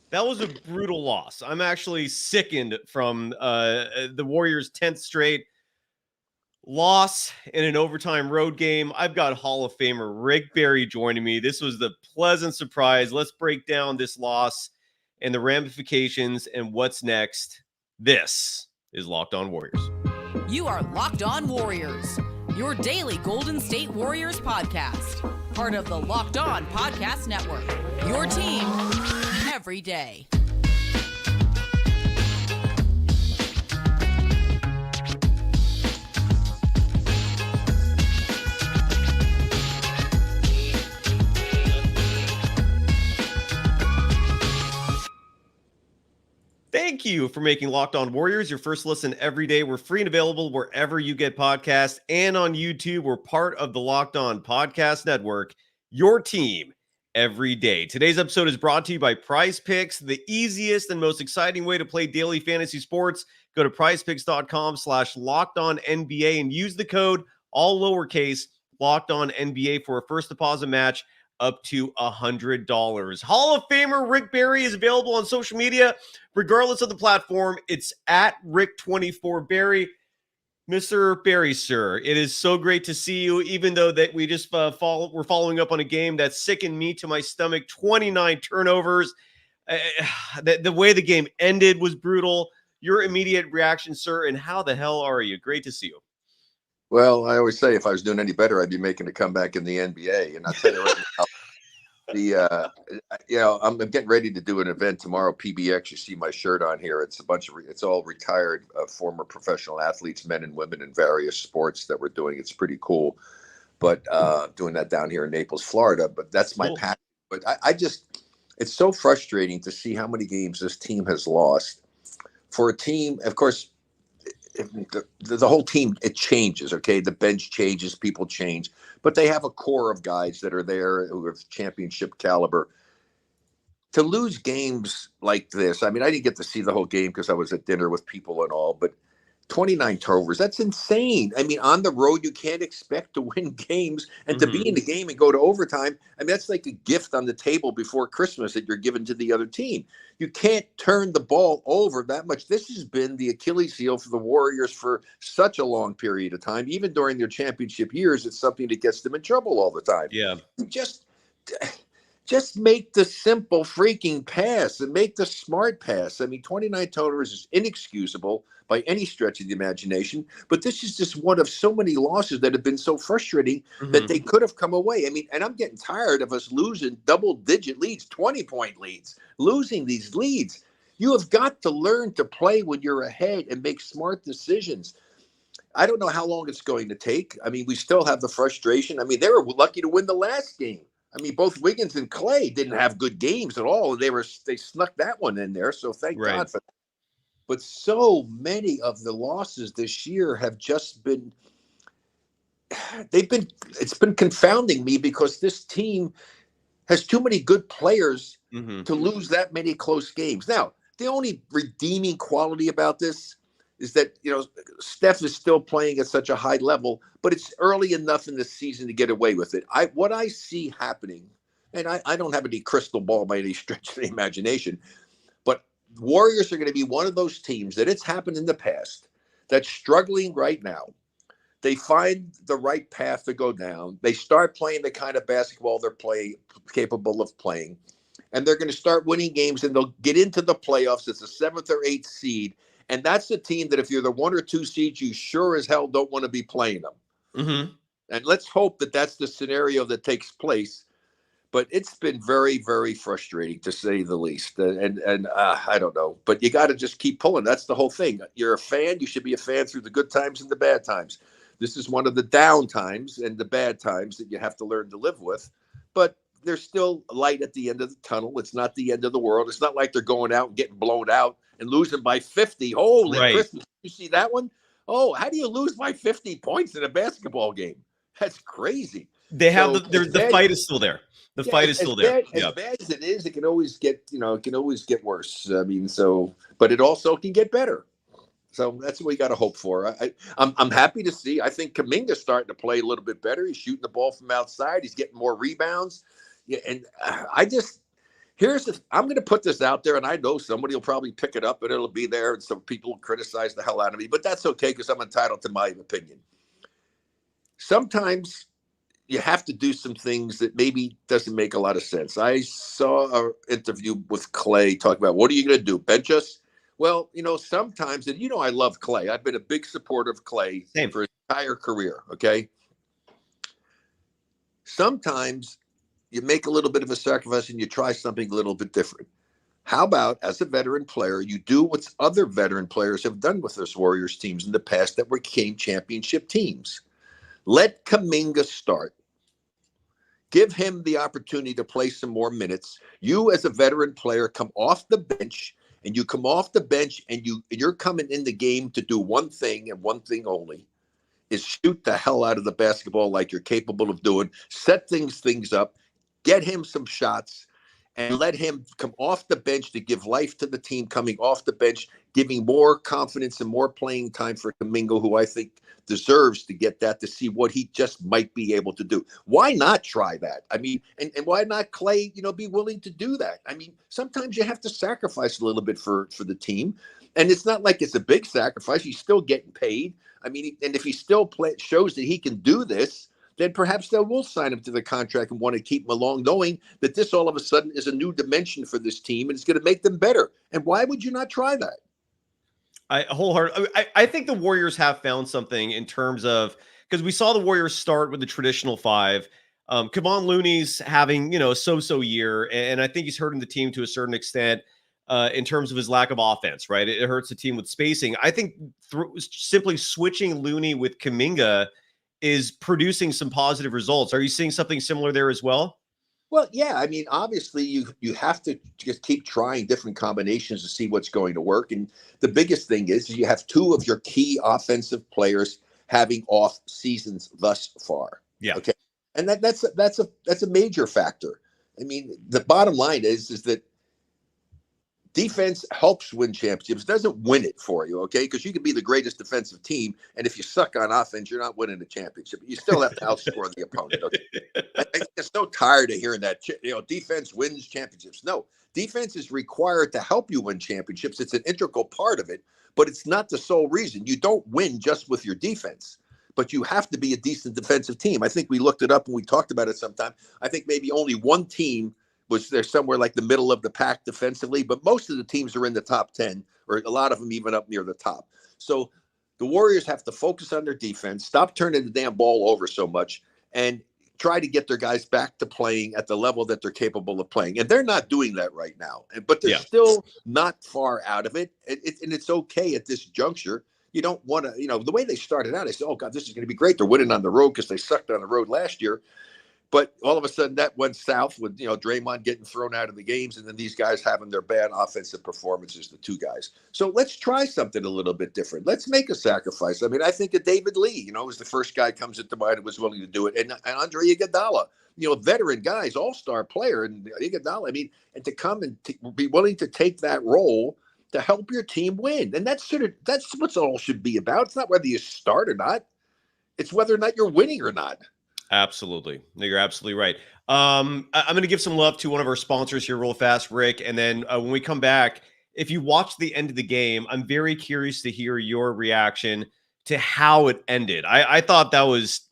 That was a brutal loss. I'm actually sickened from the Warriors' 10th straight loss in an overtime road game. I've got Hall of Famer Rick Barry joining me. This was the pleasant surprise. Let's break down this loss and the ramifications and what's next. This is Locked On Warriors. You are Locked On Warriors, your daily Golden State Warriors podcast. Part of the Locked On Podcast Network, your team every day. Thank you for making Locked On Warriors your first listen every day. We're free and available wherever you get podcasts and on YouTube. We're part of the Locked On Podcast Network, your team every day. Today's episode is brought to you by PrizePicks, the easiest and most exciting way to play daily fantasy sports. Go to prizepicks.com/LockedOnNBA and use the code, all lowercase, LockedOnNBA for a first deposit match up to $100. Hall of Famer Rick Barry is available on social media, regardless of the platform. It's at Rick24Barry. Mr. Barry, sir, it is so great to see you, even though that we just we're following up on a game that sickened me to my stomach. 29 turnovers. The way the game ended was brutal. Your immediate reaction, sir, and how the hell are you? Great to see you. Well, I always say if I was doing any better, I'd be making a comeback in the NBA. And I'll tell you right now, I'm getting ready to do an event tomorrow. PBX, you see my shirt on here. It's it's all retired former professional athletes, men and women in various sports that we're doing. It's pretty cool. But doing that down here in Naples, Florida. But that's my passion. But it's so frustrating to see how many games this team has lost. For a team, of course, the whole team, it changes, okay? The bench changes, people change, but they have a core of guys that are there who have championship caliber. To lose games like this, I mean, I didn't get to see the whole game because I was at dinner with people and all, but 29 turnovers, that's insane. I mean, on the road, you can't expect to win games and to be in the game and go to overtime. I mean, that's like a gift on the table before Christmas that you're giving to the other team. You can't turn the ball over that much. This has been the Achilles heel for the Warriors for such a long period of time. Even during their championship years, it's something that gets them in trouble all the time. Yeah. Just make the simple freaking pass and make the smart pass. I mean, 29 turnovers is inexcusable by any stretch of the imagination, but this is just one of so many losses that have been so frustrating that they could have come away. I mean, and I'm getting tired of us losing double-digit leads, 20-point leads, losing these leads. You have got to learn to play when you're ahead and make smart decisions. I don't know how long it's going to take. I mean, we still have the frustration. I mean, they were lucky to win the last game. I mean, both Wiggins and Klay didn't have good games at all. They snuck that one in there. So thank God for that. But so many of the losses this year have just been, it's been confounding me because this team has too many good players to lose that many close games. Now, the only redeeming quality about this is that, Steph is still playing at such a high level, but it's early enough in the season to get away with it. What I see happening, and I don't have any crystal ball by any stretch of the imagination, but Warriors are going to be one of those teams that it's happened in the past that's struggling right now. They find the right path to go down. They start playing the kind of basketball they're capable of playing, and they're going to start winning games, and they'll get into the playoffs as a 7th or 8th seed. And that's a team that if you're the 1 or 2 seeds, you sure as hell don't want to be playing them. And let's hope that that's the scenario that takes place. But it's been very, very frustrating, to say the least. And I don't know. But you got to just keep pulling. That's the whole thing. You're a fan. You should be a fan through the good times and the bad times. This is one of the down times and the bad times that you have to learn to live with. But there's still light at the end of the tunnel. It's not the end of the world. It's not like they're going out and getting blown out and losing by 50. Holy Christmas. You see that one? Oh, how do you lose by 50 points in a basketball game? That's crazy. They have the fight is still there. The fight is still there. As bad as it is, it can always get worse. I mean, but it also can get better. So that's what we got to hope for. I'm happy to see. I think Kuminga's starting to play a little bit better. He's shooting the ball from outside. He's getting more rebounds. Yeah, and I'm going to put this out there, and I know somebody will probably pick it up, and it'll be there, and some people will criticize the hell out of me, but that's okay because I'm entitled to my opinion. Sometimes you have to do some things that maybe doesn't make a lot of sense. I saw an interview with Klay talking about, what are you going to do, bench us? Well, sometimes, and I love Klay. I've been a big supporter of Klay for his entire career, okay? Sometimes you make a little bit of a sacrifice and you try something a little bit different. How about, as a veteran player, you do what other veteran players have done with those Warriors teams in the past that became championship teams? Let Kuminga start. Give him the opportunity to play some more minutes. You, as a veteran player, come off the bench, and you come off the bench, and you're coming in the game to do one thing and one thing only, is shoot the hell out of the basketball like you're capable of doing. Set things up. Get him some shots and let him come off the bench to give life to the team coming off the bench, giving more confidence and more playing time for Kuminga, who I think deserves to get that, to see what he just might be able to do. Why not try that? I mean, and why not Klay, be willing to do that? I mean, sometimes you have to sacrifice a little bit for the team. And it's not like it's a big sacrifice. He's still getting paid. I mean, and if he still shows that he can do this, then perhaps they will sign him to the contract and want to keep him along, knowing that this all of a sudden is a new dimension for this team and it's going to make them better. And why would you not try that? I think the Warriors have found something in terms of, because we saw the Warriors start with the traditional five. Kevon Looney's having, a so-so year, and I think he's hurting the team to a certain extent in terms of his lack of offense, right? It hurts the team with spacing. I think simply switching Looney with Kuminga is producing some positive results. Are you seeing something similar there as well? Well, yeah. I mean, obviously, you have to just keep trying different combinations to see what's going to work. And the biggest thing is you have two of your key offensive players having off seasons thus far. Yeah. Okay. And that's a major factor. I mean, the bottom line is that defense helps win championships, doesn't win it for you, okay? Because you can be the greatest defensive team, and if you suck on offense, you're not winning the championship. You still have to outscore the opponent. Okay? I get so tired of hearing that, defense wins championships. No, defense is required to help you win championships. It's an integral part of it, but it's not the sole reason. You don't win just with your defense, but you have to be a decent defensive team. I think we looked it up and we talked about it sometime. I think maybe only one team was there somewhere like the middle of the pack defensively, but most of the teams are in the top 10, or a lot of them even up near the top. So the Warriors have to focus on their defense, stop turning the damn ball over so much, and try to get their guys back to playing at the level that they're capable of playing. And they're not doing that right now, but they're still not far out of it. And it's okay at this juncture. You don't want to, the way they started out, I said, oh God, this is going to be great. They're winning on the road because they sucked on the road last year. But all of a sudden that went south with, Draymond getting thrown out of the games and then these guys having their bad offensive performances, the two guys. So let's try something a little bit different. Let's make a sacrifice. I mean, I think of David Lee, was the first guy comes into mind who was willing to do it. And Andre Iguodala, veteran guys, all-star player. And Iguodala, and to come and be willing to take that role to help your team win. And that's what it all should be about. It's not whether you start or not. It's whether or not you're winning or not. Absolutely. No, you're absolutely right. I'm going to give some love to one of our sponsors here real fast, Rick. And then when we come back, if you watch the end of the game, I'm very curious to hear your reaction to how it ended. I thought that was,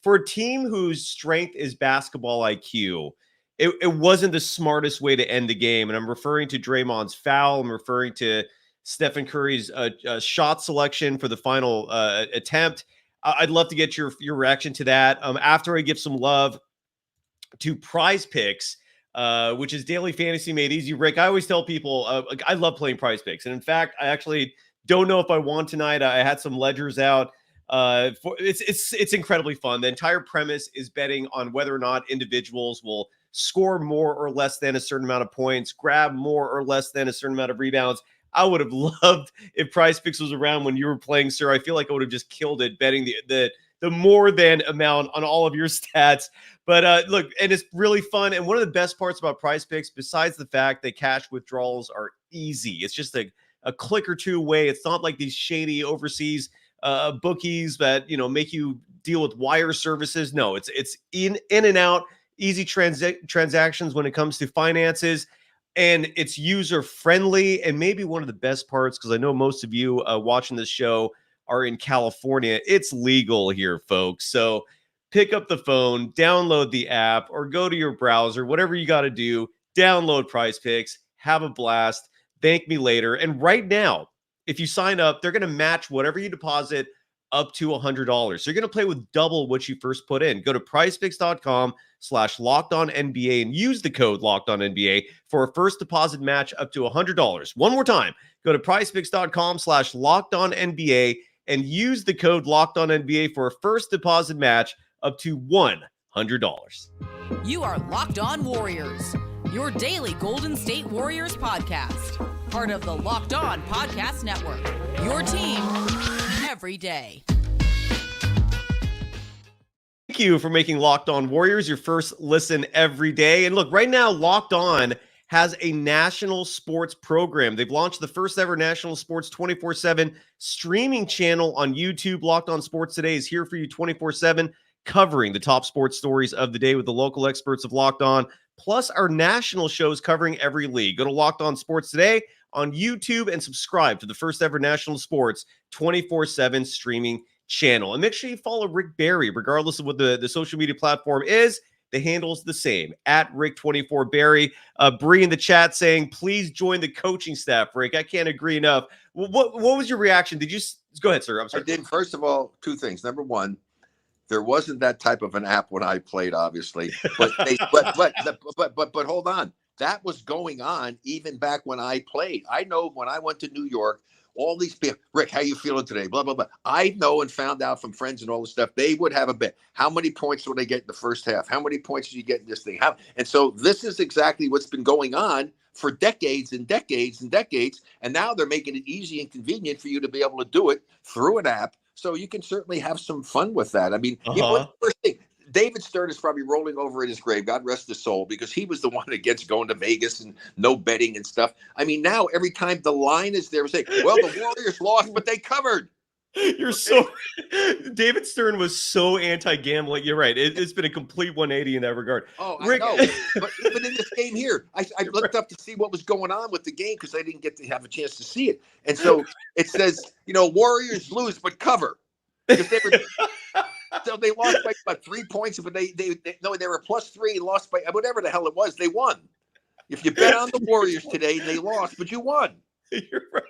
for a team whose strength is basketball IQ, it wasn't the smartest way to end the game. And I'm referring to Draymond's foul. I'm referring to Stephen Curry's shot selection for the final attempt. I'd love to get your reaction to that. After I give some love to PrizePicks, which is daily fantasy made easy. Rick, I always tell people I love playing PrizePicks, and in fact, I actually don't know if I won tonight. I had some ledgers out. It's incredibly fun. The entire premise is betting on whether or not individuals will score more or less than a certain amount of points, grab more or less than a certain amount of rebounds. I would have loved if PrizePicks was around when you were playing, sir. I feel like I would have just killed it betting the more than amount on all of your stats. But look, and it's really fun. And one of the best parts about PrizePicks, besides the fact that cash withdrawals are easy, it's just a click or two away. It's not like these shady overseas bookies that make you deal with wire services. No, it's in and out easy transactions when it comes to finances, and it's user friendly. And maybe one of the best parts, because I know most of you watching this show are in California, it's legal here, folks. So pick up the phone, download the app, or go to your browser, whatever you got to do, download PrizePicks, have a blast, thank me later. And right now, if you sign up, they're going to match whatever you deposit up to $100. So you're going to play with double what you first put in. Go to prizepicks.com/LockedOnNBA and use the code LockedOnNBA for a first deposit match up to $100. One more time, go to prizepicks.com/LockedOnNBA and use the code LockedOnNBA for a first deposit match up to $100. You are Locked On Warriors, your daily Golden State Warriors podcast. Part of the Locked On Podcast Network, your team every day. Thank you for making Locked On Warriors your first listen every day. And look, right now, Locked On has a national sports program. They've launched the first ever national sports 24/7 streaming channel on YouTube. Locked On Sports Today is here for you 24/7, covering the top sports stories of the day with the local experts of Locked On, plus our national shows covering every league. Go to Locked On Sports Today on YouTube and subscribe to the first ever national sports 24/7 streaming channel. And make sure you follow Rick Barry, regardless of what the social media platform is. The handle's the same, at Rick24Barry. Bree in the chat saying, please join the coaching staff, Rick. I can't agree enough. What was your reaction? Did you go ahead, sir? I'm sorry. I did. First of all, two things. Number one, there wasn't that type of an app when I played, obviously. But but hold on. That was going on even back when I played. I know when I went to New York, all these people, Rick, how you feeling today? Blah, blah, blah. I know and found out from friends and all this stuff, they would have a bet. How many points will they get in the first half? How many points do you get in this thing? And so this is exactly what's been going on for decades and decades and decades. And now they're making it easy and convenient for you to be able to do it through an app. So you can certainly have some fun with that. I mean, what's the first thing? David Stern is probably rolling over in his grave, God rest his soul, because he was the one against going to Vegas and no betting and stuff. I mean, now every time the line is there, we say, well, the Warriors lost, but they covered. You're so David Stern was so anti-gambling. You're right. It's been a complete 180 in that regard. Oh, Rick, I know. But even in this game here, I looked up to see what was going on with the game because I didn't get to have a chance to see it. And so it says, Warriors lose, but cover. Because they were so they lost by about 3 points, but they were +3, lost by whatever the hell it was. They won. If you bet on the Warriors today, they lost, but you won. You're right.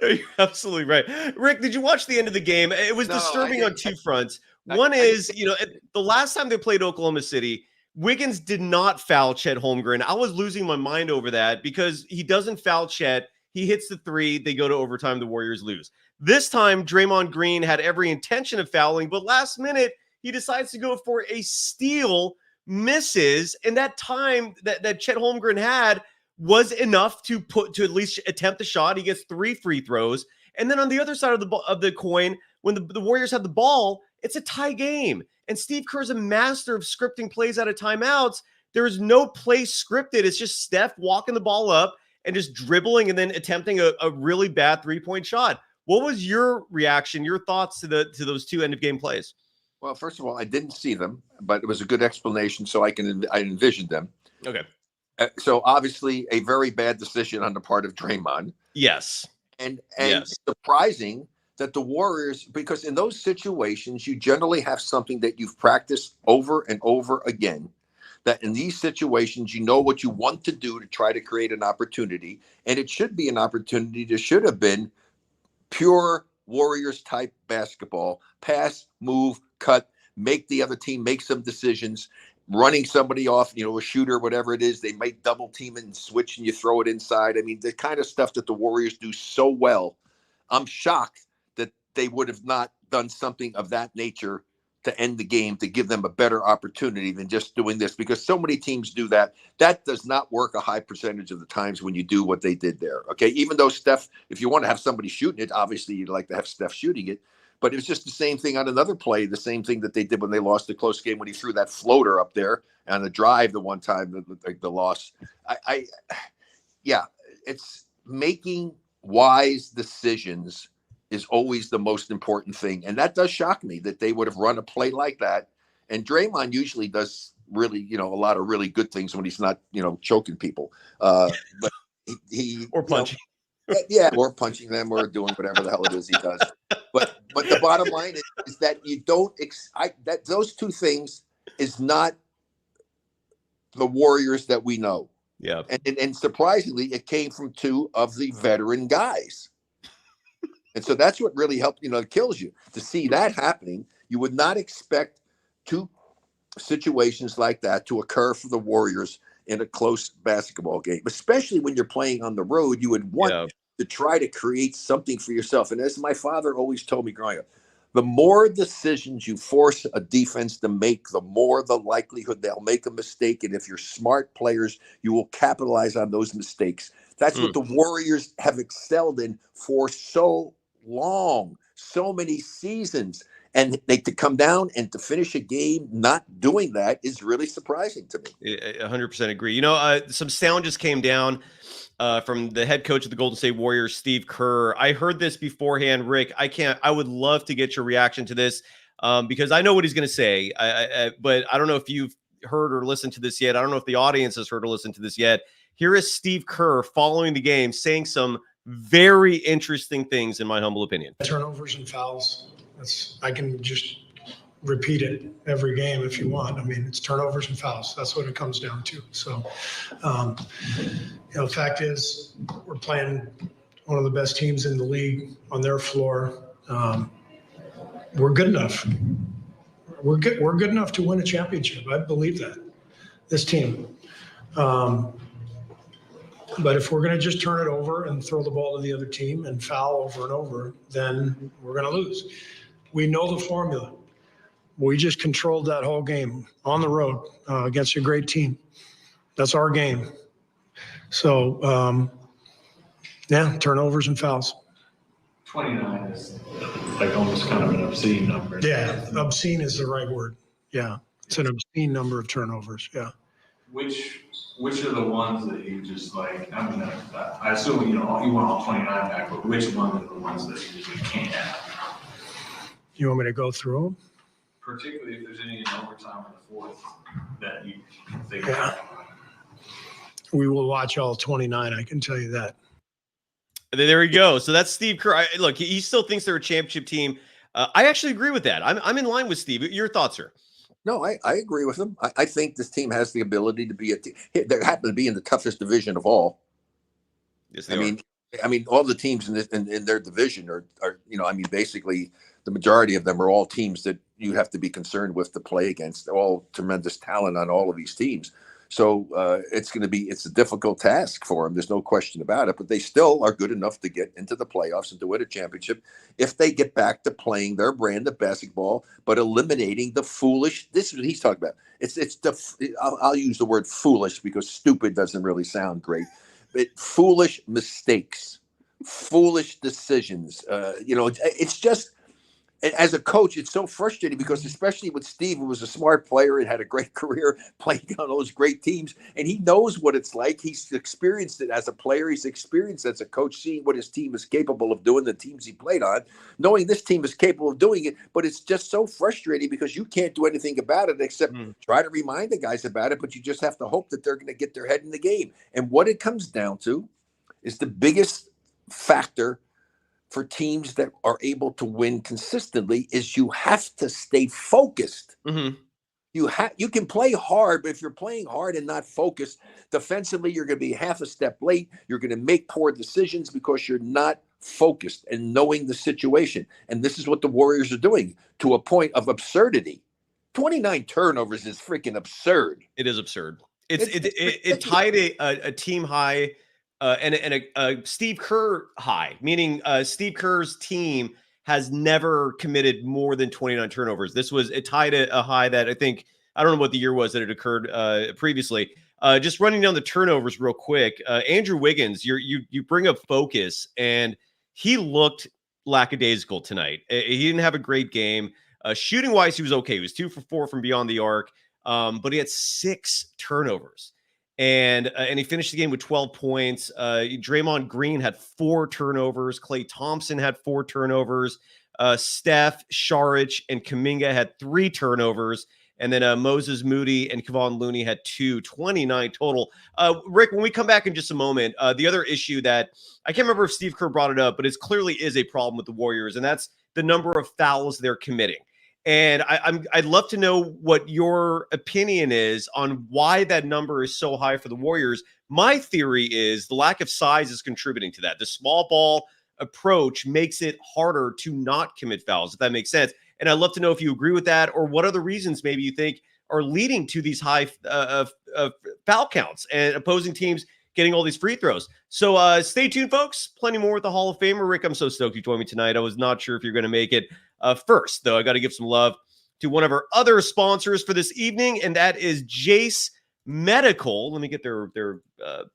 You're absolutely right. Rick, did you watch the end of the game? It was disturbing on two fronts. One is, the last time they played Oklahoma City, Wiggins did not foul Chet Holmgren. I was losing my mind over that because he doesn't foul Chet. He hits the three. They go to overtime. The Warriors lose. This time, Draymond Green had every intention of fouling, but last minute, he decides to go for a steal, misses, and that time that Chet Holmgren had was enough to at least attempt a shot. He gets 3 free throws. And then on the other side of the coin, when the Warriors have the ball, it's a tie game. And Steve Kerr is a master of scripting plays out of timeouts. There is no play scripted. It's just Steph walking the ball up and just dribbling and then attempting a really bad 3-point shot. What was your reaction, your thoughts to those two end of game plays? Well, first of all, I didn't see them, but it was a good explanation, so I envisioned them. Okay. So obviously, a very bad decision on the part of Draymond. Yes. And yes. Surprising that the Warriors, because in those situations, you generally have something that you've practiced over and over again. That in these situations, you know what you want to do to try to create an opportunity. And it should be an opportunity that should have been pure Warriors type basketball, pass, move, cut, make the other team make some decisions, running somebody off, a shooter, whatever it is. They might double team and switch and you throw it inside. I mean, the kind of stuff that the Warriors do so well. I'm shocked that they would have not done something of that nature to end the game, to give them a better opportunity than just doing this, because so many teams do that. That does not work a high percentage of the times when you do what they did there. Okay. Even though Steph, if you want to have somebody shooting it, obviously you'd like to have Steph shooting it, but it was just the same thing on another play, the same thing that they did when they lost the close game, when he threw that floater up there on the drive the one time, the loss. Yeah, it's making wise decisions is always the most important thing. And that does shock me that they would have run a play like that. And Draymond usually does really, a lot of really good things when he's not, choking people. But he or punching. Or punching them or doing whatever the hell it is he does. But the bottom line is that you don't that those two things is not the Warriors that we know. Yeah. And surprisingly, it came from two of the veteran guys. And so that's what really helped, it kills you to see that happening. You would not expect two situations like that to occur for the Warriors in a close basketball game, especially when you're playing on the road. You would want to try to create something for yourself. And as my father always told me growing up, the more decisions you force a defense to make, the more the likelihood they'll make a mistake. And if you're smart players, you will capitalize on those mistakes. That's what the Warriors have excelled in for so long, so many seasons. And to come down and to finish a game not doing that is really surprising to me. 100% agree. Some sound just came down from the head coach of the Golden State Warriors, Steve Kerr. I heard this beforehand, Rick. I would love to get your reaction to this because I know what he's going to say. But I don't know if you've heard or listened to this yet. I don't know if the audience has heard or listened to this yet. Here is Steve Kerr following the game saying some very interesting things, in my humble opinion. Turnovers and fouls. I can just repeat it every game if you want. I mean, it's turnovers and fouls. That's what it comes down to. So, the fact is we're playing one of the best teams in the league on their floor. We're good enough. We're good enough to win a championship. I believe that. This team. But if we're going to just turn it over and throw the ball to the other team and foul over and over, then we're going to lose. We know the formula. We just controlled that whole game on the road against a great team. That's our game. So, turnovers and fouls. 29 is like almost kind of an obscene number. Yeah, obscene is the right word. Yeah, it's an obscene number of turnovers. Yeah. Which are the ones that you just like? I mean, I assume you want all 29 back, but which ones are the ones that you just can't have? You want me to go through them? Particularly if there's any in overtime in the fourth that you think. Yeah. We will watch all 29. I can tell you that. There you go. So that's Steve Kerr. Look, he still thinks they're a championship team. I actually agree with that. I'm in line with Steve. Your thoughts, sir? No, I agree with him. I think this team has the ability to be they happen to be in the toughest division of all. Yes, they are. I mean, all the teams in their division are basically the majority of them are all teams that you have to be concerned with to play against. They're all tremendous talent on all of these teams. So it's a difficult task for them. There's no question about it, but they still are good enough to get into the playoffs and to win a championship if they get back to playing their brand of basketball, but eliminating the foolish. This is what he's talking about. I'll use the word foolish because stupid doesn't really sound great, but foolish mistakes, foolish decisions. It's just. As a coach, it's so frustrating because especially with Steve, who was a smart player and had a great career playing on those great teams, and he knows what it's like. He's experienced it as a player. He's experienced as a coach, seeing what his team is capable of doing, the teams he played on, knowing this team is capable of doing it. But it's just so frustrating because you can't do anything about it except try to remind the guys about it, but you just have to hope that they're going to get their head in the game. And what it comes down to is the biggest factor for teams that are able to win consistently is you have to stay focused. Mm-hmm. You can play hard, but if you're playing hard and not focused defensively, you're going to be half a step late. You're going to make poor decisions because you're not focused and knowing the situation. And this is what the Warriors are doing to a point of absurdity. 29 turnovers is freaking absurd. It is absurd. It tied a team high. And a Steve Kerr high, meaning Steve Kerr's team has never committed more than 29 turnovers. It tied a high that I don't know what the year was that it occurred previously. Just running down the turnovers real quick. Andrew Wiggins, you bring up focus, and he looked lackadaisical tonight. He didn't have a great game. Shooting wise, he was okay. He was 2 for 4 from beyond the arc, but he had 6 turnovers. And he finished the game with 12 points. Draymond Green had 4 turnovers. Klay Thompson had 4 turnovers. Steph, Saric, and Kuminga had 3 turnovers. And then Moses Moody and Kevon Looney had 2, 29 total. Rick, when we come back in just a moment, the other issue that I can't remember if Steve Kerr brought it up, but it clearly is a problem with the Warriors, and that's the number of fouls they're committing. And I'd love to know what your opinion is on why that number is so high for the Warriors. My theory is the lack of size is contributing to that. The small ball approach makes it harder to not commit fouls, if that makes sense. And I'd love to know if you agree with that, or what other reasons maybe you think are leading to these high foul counts and opposing teams getting all these free throws. So stay tuned, folks. Plenty more with the Hall of Famer. Rick, I'm so stoked you joined me tonight. I was not sure if you're going to make it. First, though, I got to give some love to one of our other sponsors for this evening, and that is Jace Medical. Let me get their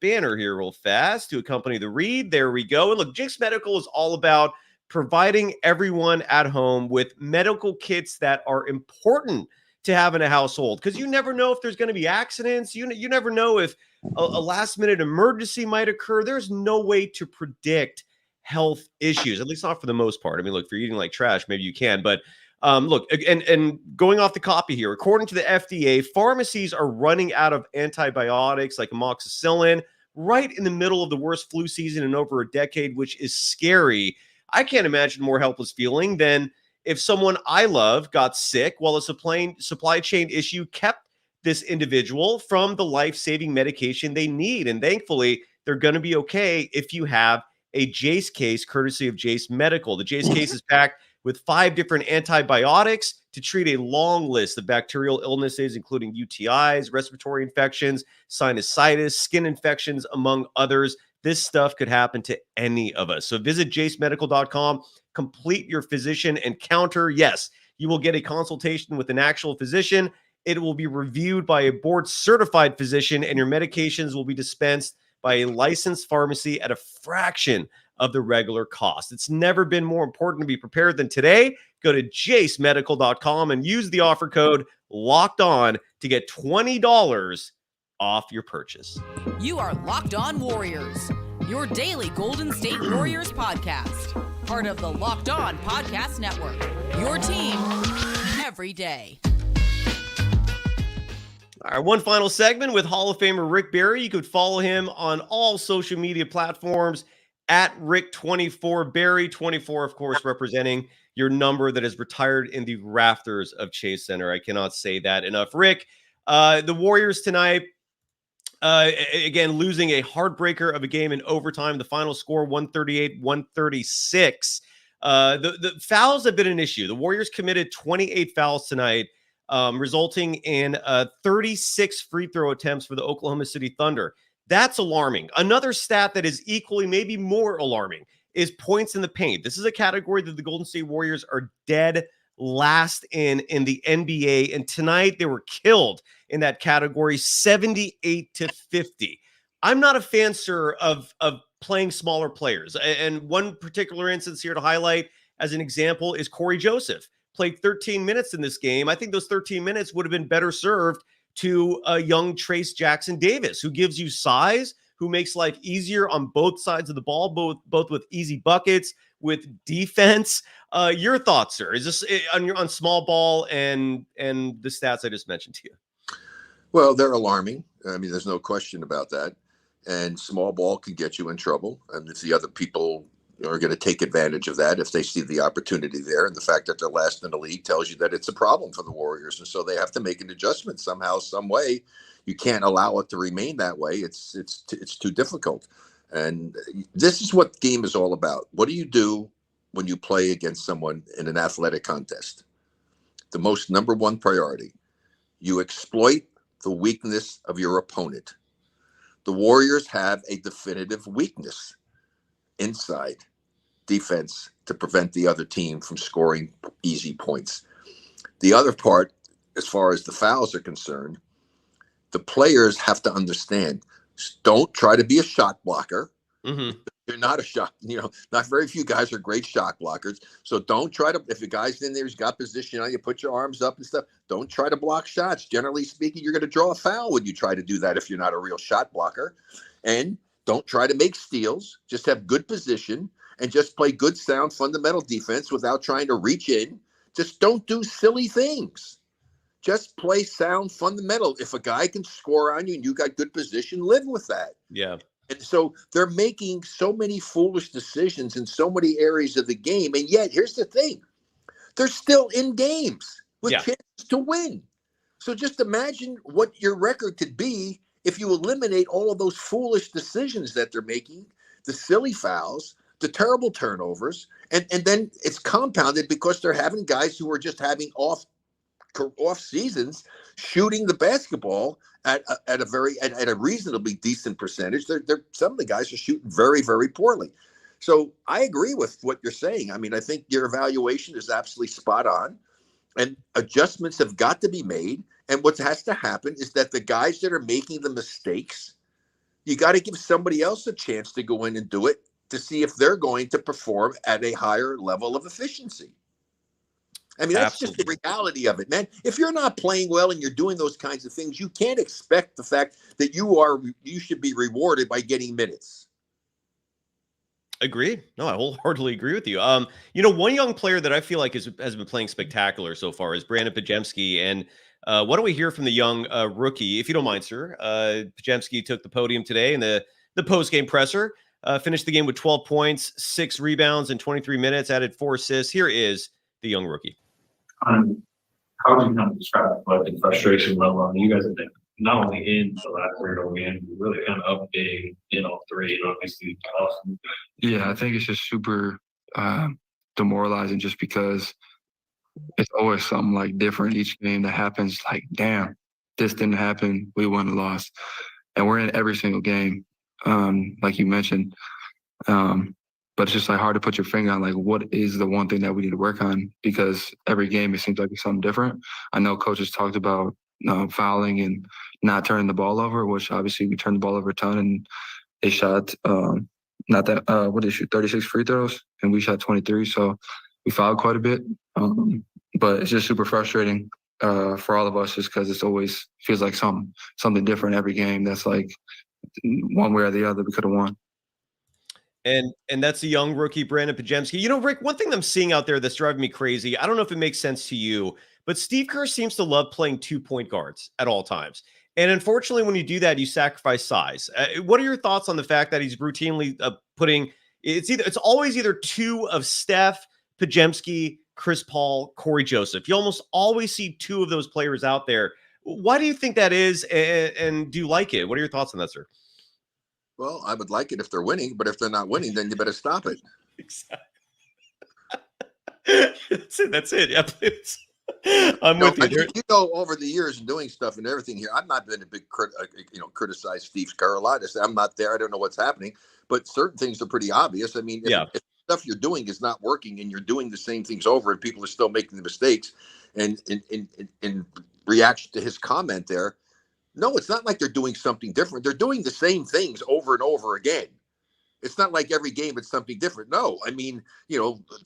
banner here real fast to accompany the read. There we go. And look, Jace Medical is all about providing everyone at home with medical kits that are important to have in a household, because you never know if there's going to be accidents. You never know if a last-minute emergency might occur. There's no way to predict health issues, at least not for the most part. I mean, look, if you're eating like trash, maybe you can. But look, and going off the copy here, according to the FDA, pharmacies are running out of antibiotics like amoxicillin right in the middle of the worst flu season in over a decade, which is scary. I can't imagine a more helpless feeling than if someone I love got sick while a supply chain issue kept this individual from the life-saving medication they need. And thankfully, they're going to be okay if you have a Jace case courtesy of Jace Medical. The Jace case is packed with 5 different antibiotics to treat a long list of bacterial illnesses, including UTIs, respiratory infections, sinusitis, skin infections, among others. This stuff could happen to any of us. So visit jacemedical.com, complete your physician encounter. Yes, you will get a consultation with an actual physician. It will be reviewed by a board-certified physician, and your medications will be dispensed by a licensed pharmacy at a fraction of the regular cost. It's never been more important to be prepared than today. Go to jacemedical.com and use the offer code LOCKEDON to get $20 off your purchase. You are Locked On Warriors, your daily Golden State Warriors podcast. Part of the Locked On Podcast Network, your team every day. All right, one final segment with Hall of Famer Rick Barry. You could follow him on all social media platforms at Rick24 Barry. 24, of course, representing your number that is retired in the rafters of Chase Center. I cannot say that enough. Rick, the Warriors tonight, again, losing a heartbreaker of a game in overtime. The final score, 138-136. The fouls have been an issue. The Warriors committed 28 fouls tonight, resulting in 36 free throw attempts for the Oklahoma City Thunder. That's alarming. Another stat that is equally, maybe more alarming, is points in the paint. This is a category that the Golden State Warriors are dead last in the NBA, and tonight they were killed in that category, 78-50. I'm not a fan, sir, of playing smaller players. And one particular instance here to highlight as an example is Cory Joseph. Played 13 minutes in this game. I think those 13 minutes would have been better served to a young Trayce Jackson-Davis, who gives you size, who makes life easier on both sides of the ball, both with easy buckets, with defense. Your thoughts, sir? Is this on small ball and the stats I just mentioned to you? Well, they're alarming. I mean, there's no question about that. And small ball can get you in trouble. And if the other people are going to take advantage of that, if they see the opportunity there, and the fact that they're last in the league tells you that it's a problem for the Warriors. And so they have to make an adjustment somehow, some way. You can't allow it to remain that way. It's too difficult. And this is what game is all about. What do you do when you play against someone in an athletic contest? The most number one priority, you exploit the weakness of your opponent. The Warriors have a definitive weakness inside defense to prevent the other team from scoring easy points. The other part, as far as the fouls are concerned, the players have to understand, don't try to be a shot blocker. Mm-hmm. You're not a shot, not very few guys are great shot blockers. So don't try to, if a guy's in there, he's got position on you, put your arms up and stuff. Don't try to block shots. Generally speaking, you're going to draw a foul when you try to do that if you're not a real shot blocker. And don't try to make steals. Just have good position and just play good, sound, fundamental defense without trying to reach in. Just don't do silly things. just play sound fundamental. If a guy can score on you and you got good position, live with that. Yeah. And so they're making so many foolish decisions in so many areas of the game. And yet, here's the thing. They're still in games with chances to win. So just imagine what your record could be if you eliminate all of those foolish decisions that they're making, the silly fouls, the terrible turnovers, and then it's compounded because they're having guys who are just having off seasons shooting the basketball at a reasonably decent percentage. Some of the guys are shooting very, very poorly. So I agree with what you're saying. I mean, I think your evaluation is absolutely spot on, and adjustments have got to be made. And what has to happen is that the guys that are making the mistakes, you got to give somebody else a chance to go in and do it to see if they're going to perform at a higher level of efficiency. I mean, that's just the reality of it, man. If you're not playing well and you're doing those kinds of things, you can't expect the fact that you should be rewarded by getting minutes. Agreed. No, I wholeheartedly agree with you. One young player that I feel like has been playing spectacular so far is Brandon Podziemski. And why don't we hear from the young rookie, if you don't mind, sir? Podziemski took the podium today in the post-game presser, finished the game with 12 points, 6 rebounds in 23 minutes, added 4 assists. Here is the young rookie. How do you kind of describe the frustration level? I mean, you guys have been not only in the last third game, but really kind of up big in all three. Obviously, awesome. Yeah, I think it's just super demoralizing just because it's always something like different each game that happens. Like, damn, this didn't happen. We won and lost. And we're in every single game, like you mentioned. But it's just like hard to put your finger on like what is the one thing that we need to work on, because every game it seems like it's something different. I know coaches talked about fouling and not turning the ball over, which obviously we turned the ball over a ton, and they shot what did they shoot, 36 free throws, and we shot 23. So we fouled quite a bit. But it's just super frustrating for all of us, just because it's always feels like something different every game. That's like one way or the other we could have won. And that's the young rookie, Brandon Podziemski. Rick, one thing I'm seeing out there that's driving me crazy, I don't know if it makes sense to you, but Steve Kerr seems to love playing 2-point guards at all times. And unfortunately, when you do that, you sacrifice size. What are your thoughts on the fact that he's routinely putting – it's always either 2 of Steph, Podziemski, Chris Paul, Cory Joseph. You almost always see 2 of those players out there. Why do you think that is, and do you like it? What are your thoughts on that, sir? Well, I would like it if they're winning, but if they're not winning, then you better stop it. Exactly. That's it. Yeah, I'm with you. Over the years and doing stuff and everything here, I've not been a big criticize Steve Kerr a lot. I say I'm not there. I don't know what's happening, but certain things are pretty obvious. I mean, if stuff you're doing is not working and you're doing the same things over and people are still making the mistakes, and in reaction to his comment there, no, it's not like they're doing something different. They're doing the same things over and over again. It's not like every game it's something different. No, I mean,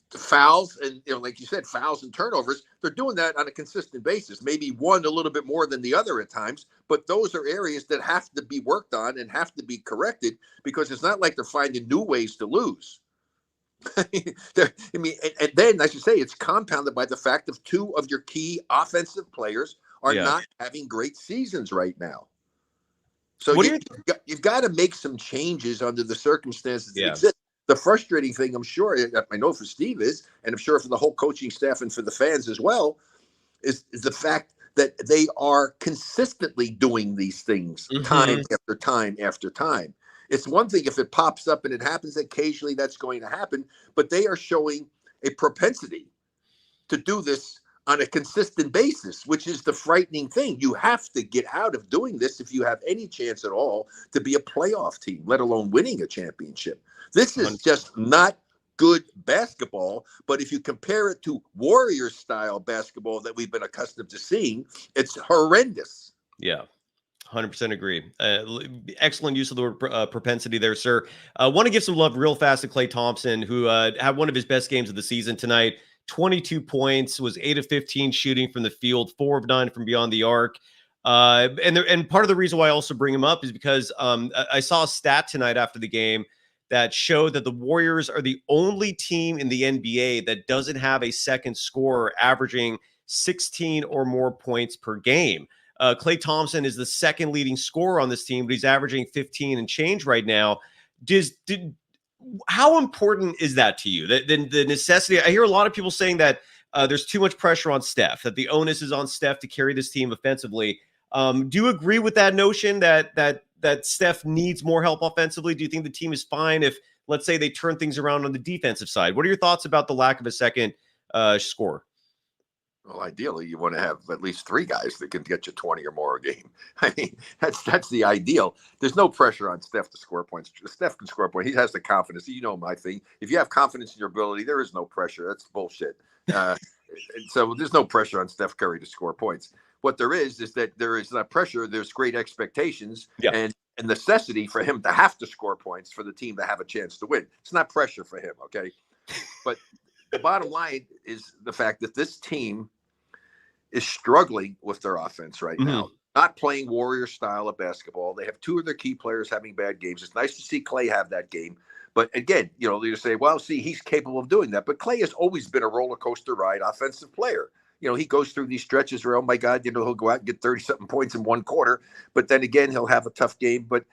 fouls and, like you said, fouls and turnovers, they're doing that on a consistent basis. Maybe one a little bit more than the other at times, but those are areas that have to be worked on and have to be corrected, because it's not like they're finding new ways to lose. And then, as you say, it's compounded by the fact of 2 of your key offensive players are not having great seasons right now. So you've got to make some changes under the circumstances that exist. The frustrating thing, I'm sure, I know for Steve is, and I'm sure for the whole coaching staff and for the fans as well, is the fact that they are consistently doing these things time after time after time. It's one thing if it pops up and it happens occasionally, that's going to happen, but they are showing a propensity to do this on a consistent basis, which is the frightening thing. You have to get out of doing this if you have any chance at all to be a playoff team, let alone winning a championship. This is just not good basketball, but if you compare it to Warriors-style basketball that we've been accustomed to seeing, it's horrendous. Yeah. 100% agree. Excellent use of the word propensity there, sir. I want to give some love real fast to Klay Thompson, who had one of his best games of the season tonight. 22 points, was 8 of 15 shooting from the field, 4 of 9 from beyond the arc. And part of the reason why I also bring him up is because I saw a stat tonight after the game that showed that the Warriors are the only team in the NBA that doesn't have a second scorer averaging 16 or more points per game. Klay Thompson is the second leading scorer on this team, but he's averaging 15 and change right now. How important is that to you? The necessity? I hear a lot of people saying that there's too much pressure on Steph, that the onus is on Steph to carry this team offensively. Do you agree with that notion that Steph needs more help offensively? Do you think the team is fine if, let's say, they turn things around on the defensive side? What are your thoughts about the lack of a second scorer? Well, ideally, you want to have at least 3 guys that can get you 20 or more a game. I mean, that's the ideal. There's no pressure on Steph to score points. Steph can score points. He has the confidence. You know my thing. If you have confidence in your ability, there is no pressure. That's bullshit. So there's no pressure on Steph Curry to score points. What there is that there is not pressure. There's great expectations and necessity for him to have to score points for the team to have a chance to win. It's not pressure for him, okay? But the bottom line is the fact that this team is struggling with their offense right now. Not playing Warrior style of basketball. They have 2 of their key players having bad games. It's nice to see Klay have that game. But again, you say, well, see, he's capable of doing that. But Klay has always been a roller coaster ride offensive player. He goes through these stretches where, oh my God, he'll go out and get 30-something points in one quarter. But then again, he'll have a tough game. But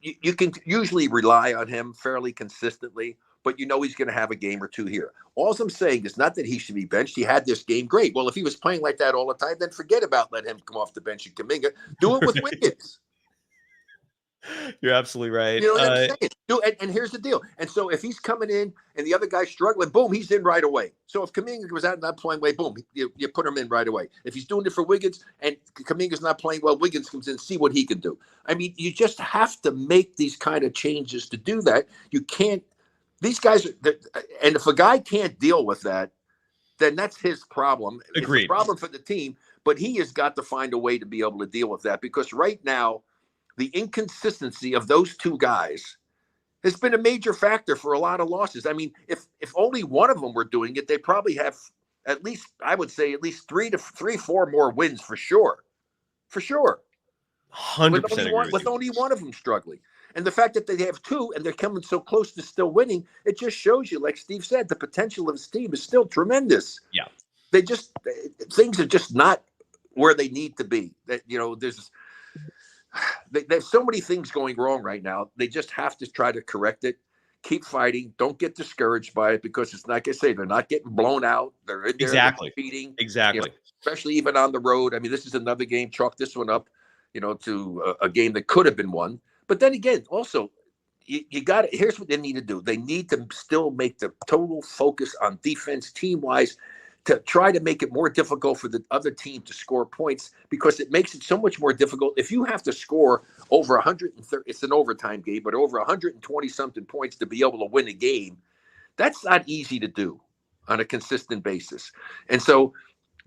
you can usually rely on him fairly consistently. But he's going to have a game or 2 here. All I'm saying is not that he should be benched. He had this game. Great. Well, if he was playing like that all the time, then forget about letting him come off the bench and Kuminga. Do it with Wiggins. You're absolutely right. You know what I'm saying? And here's the deal. And so if he's coming in and the other guy's struggling, boom, he's in right away. So if Kuminga goes out and not playing well, boom, you put him in right away. If he's doing it for Wiggins and Kuminga's not playing well, Wiggins comes in, see what he can do. I mean, you just have to make these kind of changes to do that. You can't. These guys, and if a guy can't deal with that, then that's his problem. Agreed. It's a problem for the team, but he has got to find a way to be able to deal with that because right now, the inconsistency of those 2 guys has been a major factor for a lot of losses. I mean, if only one of them were doing it, they probably have at least, I would say, at least 4 more wins for sure. For sure. 100% with only one of them struggling. And the fact that they have 2 and they're coming so close to still winning, it just shows you, like Steve said, the potential of this team is still tremendous. Yeah. Things are just not where they need to be. There's so many things going wrong right now. They just have to try to correct it. Keep fighting. Don't get discouraged by it because it's like I say, they're not getting blown out. They're in there competing. Exactly. Especially even on the road. I mean, this is another game. Chalk this one up, to a game that could have been won. But then again, also, you got it. Here's what they need to do. They need to still make the total focus on defense team-wise to try to make it more difficult for the other team to score points because it makes it so much more difficult. If you have to score over 130, it's an overtime game, but over 120-something points to be able to win a game, that's not easy to do on a consistent basis. And so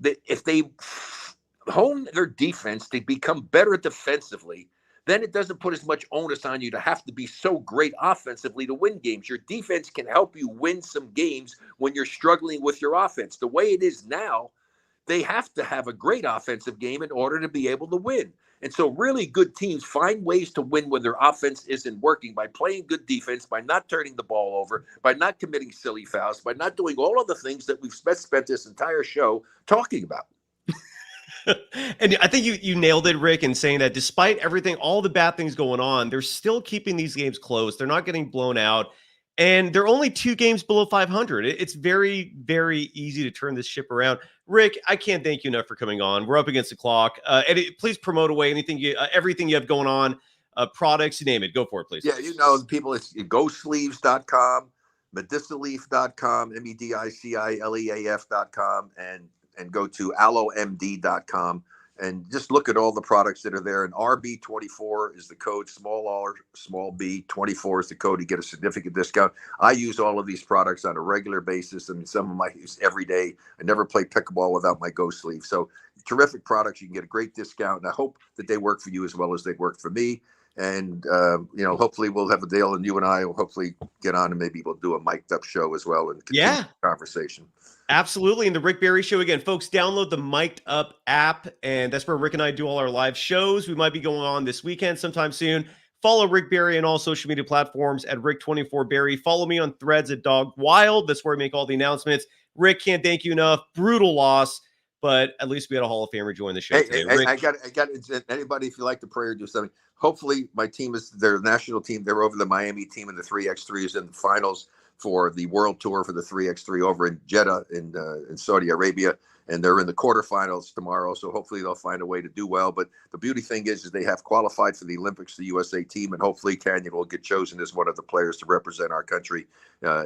if they hone their defense, they become better defensively, then it doesn't put as much onus on you to have to be so great offensively to win games. Your defense can help you win some games when you're struggling with your offense. The way it is now, they have to have a great offensive game in order to be able to win. And so really good teams find ways to win when their offense isn't working by playing good defense, by not turning the ball over, by not committing silly fouls, by not doing all of the things that we've spent this entire show talking about. And I think you nailed it, Rick, in saying that despite everything, all the bad things going on, they're still keeping these games close. They're not getting blown out. And they're only 2 games below 500. It's very, very easy to turn this ship around. Rick, I can't thank you enough for coming on. We're up against the clock. Please promote away everything you have going on, products, you name it. Go for it, please. Yeah, people, it's GoSleeves.com, Medicaleaf.com, MEDICILEAF.com, and go to AlloMD.com and just look at all the products that are there. And RB24 is the code, small R, small B, 24 is the code to get a significant discount. I use all of these products on a regular basis, and some of them I use every day. I never play pickleball without my Go Sleeve. So terrific products. You can get a great discount, and I hope that they work for you as well as they work for me. And, hopefully we'll have a deal, and you and I will hopefully get on and maybe we'll do a mic'd up show as well and continue the conversation. Absolutely. And the Rick Barry Show again, folks, download the Mic'd Up app. And that's where Rick and I do all our live shows. We might be going on this weekend sometime soon. Follow Rick Barry on all social media platforms at Rick24Barry. Follow me on Threads at Dog Wild. That's where I make all the announcements. Rick, can't thank you enough. Brutal loss. but at least we had a Hall of Famer join the show Hey, today. hey, Rick, I got anybody, if you like to pray or do something. Hopefully, my team is their national team. They're over the Miami team in the 3x3s in the finals for the World Tour for the 3x3 over in Jeddah in Saudi Arabia, and they're in the quarterfinals tomorrow. So hopefully they'll find a way to do well. But the beauty thing is they have qualified for the Olympics, the USA team, and hopefully Canyon will get chosen as one of the players to represent our country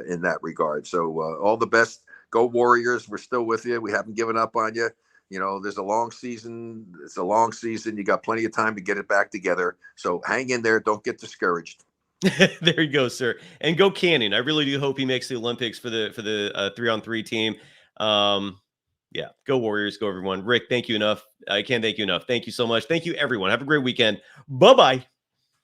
in that regard. So all the best. Go Warriors. We're still with you. We haven't given up on you. You know, there's a long season. It's a long season. You got plenty of time to get it back together. So hang in there. Don't get discouraged. there you go, sir. And go Canyon. I really do hope he makes the Olympics for the 3-on-3 team. Yeah, go Warriors. Go everyone. Rick, thank you enough. I can't thank you enough. Thank you so much. Thank you, everyone. Have a great weekend. Bye-bye.